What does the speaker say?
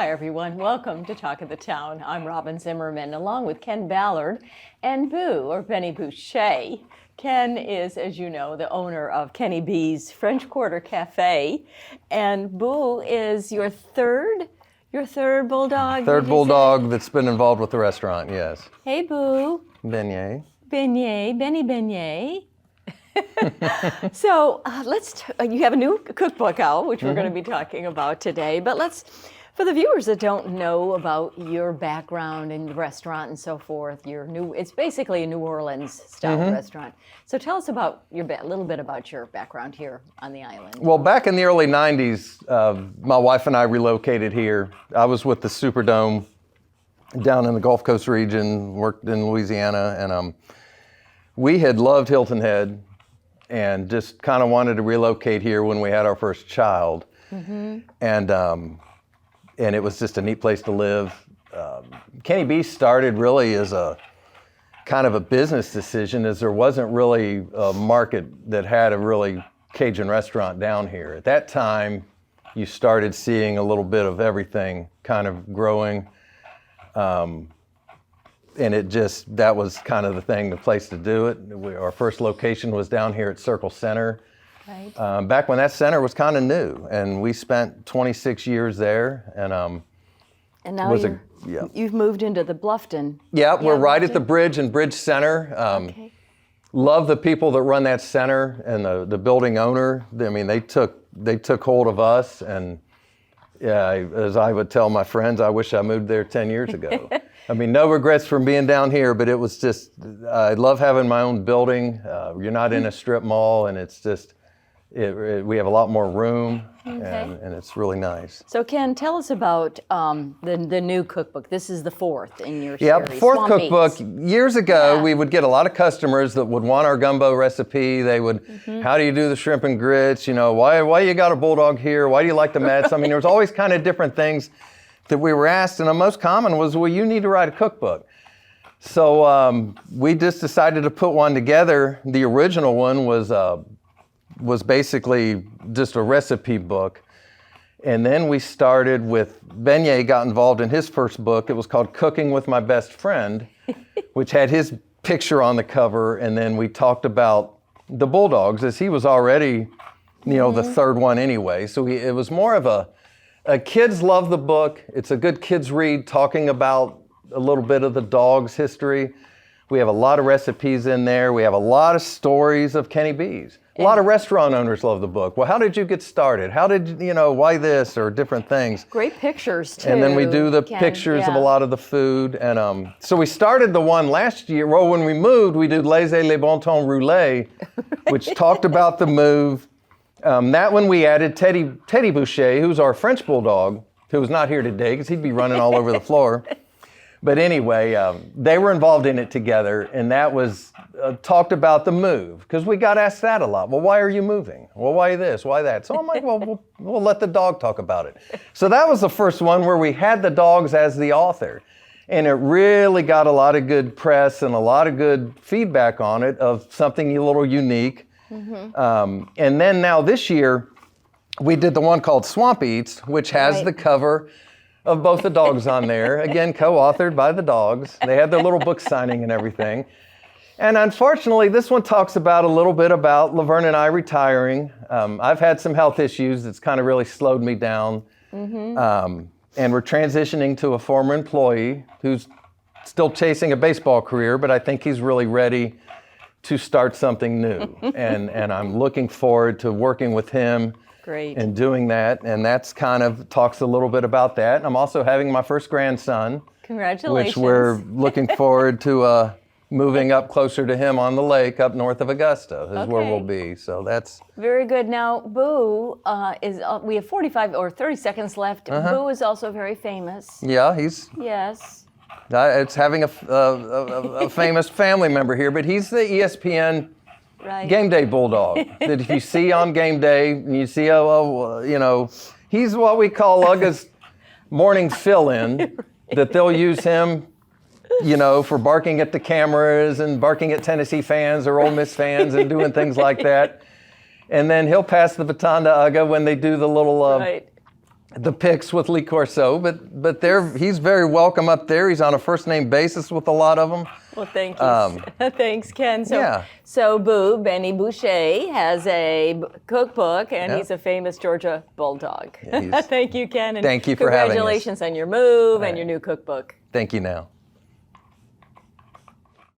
Hi, everyone. Welcome to Talk of the Town. I'm Robyn Zimmerman, along with Ken Ballard and Boo, or Beignet Bouchee. Ken is, as you know, the owner of Kenny B's French Quarter Café, and Boo is your third bulldog. Third bulldog that's been involved with the restaurant, yes. Hey, Boo. Beignet. Beignet. So you have a new cookbook out, which we're going to be talking about today. But for the viewers that don't know about your background in the restaurant and so forth, it's basically a New Orleans style restaurant. So tell us about a little bit about your background here on the island. Well, back in the early 90s, my wife and I relocated here. I was with the Superdome down in the Gulf Coast region, worked in Louisiana, and we had loved Hilton Head and just kind of wanted to relocate here when we had our first child. And it was just a neat place to live. Kenny B started really as a kind of a business decision, as there wasn't really a market that had a really Cajun restaurant down here. At that time, you started seeing a little bit of everything kind of growing. And that was kind of the place to do it. Our first location was down here at Circle Center. Right. Back when that center was kind of new, and we spent 26 years there. And now you've moved into the Bluffton. Yeah, we're right at the bridge and Bridge Center. Okay. Love the people that run that center and the building owner. I mean, they took hold of us, and yeah, as I would tell my friends, I wish I moved there 10 years ago. I mean, no regrets from being down here, but it was just, I love having my own building. You're not in a strip mall, and it's just, we have a lot more room, and it's really nice. So Ken, tell us about the new cookbook. This is the fourth in your series. Yeah, fourth cookbook. Years ago, we would get a lot of customers that would want our gumbo recipe. They would, how do you do the shrimp and grits? You know, why you got a bulldog here? Why do you like the Mets? I mean, there was always kind of different things that we were asked, and the most common was, well, you need to write a cookbook. So we just decided to put one together. The original one was basically just a recipe book. And then we started with, Beignet got involved in his first book. It was called Cooking with My Best Friend, which had his picture on the cover. And then we talked about the bulldogs, as he was already, the third one anyway. So it was more of a kids love the book. It's a good kids read, talking about a little bit of the dog's history. We have a lot of recipes in there. We have a lot of stories of Kenny B's. A lot of restaurant owners love the book. Well, how did you get started? How did, why this, or different things? Great pictures, too. And then we do the pictures of a lot of the food. And so we started the one last year. Well, when we moved, we did Les Bon Ton Roulé, which talked about the move. That one we added Teddy Bouchee, who's our French bulldog, who's not here today because he'd be running all over the floor. But anyway, they were involved in it together, and that was talked about the move, because we got asked that a lot. Well, why are you moving? Well, why this? Why that? So I'm like, well, we'll let the dog talk about it. So that was the first one where we had the dogs as the author, and it really got a lot of good press and a lot of good feedback on it of something a little unique. And then now this year, we did the one called Swamp Eats, which has the cover of both the dogs on there. Again, co-authored by the dogs. They had their little book signing and everything. And unfortunately, this one talks about a little bit about Laverne and I retiring. I've had some health issues that's kind of really slowed me down. And we're transitioning to a former employee who's still chasing a baseball career, but I think he's really ready to start something new. And I'm looking forward to working with him. Great. And doing that, and that's kind of talks a little bit about that. I'm also having my first grandson. Congratulations. Which we're looking forward to moving up closer to him on the lake up north of Augusta is where we'll be. So that's very good. Now, Boo we have 45 or 30 seconds left. Boo is also very famous. Yeah, he's. Yes. It's having a famous family member here, but he's the ESPN. Game day bulldog that if you see on game day, and you see, he's what we call Uga's morning fill-in, that they'll use him, for barking at the cameras and barking at Tennessee fans or Ole Miss fans and doing things like that. And then he'll pass the baton to Uga when they do the little the pics with Lee Corso, but he's very welcome up there. He's on a first name basis with a lot of them. Well, thank you. Thanks, Ken. So, yeah. so Beignet Bouchee has a cookbook, and he's a famous Georgia Bulldog. Yeah, thank you, Ken. And thank you for having us. Congratulations on your move and your new cookbook. Thank you now.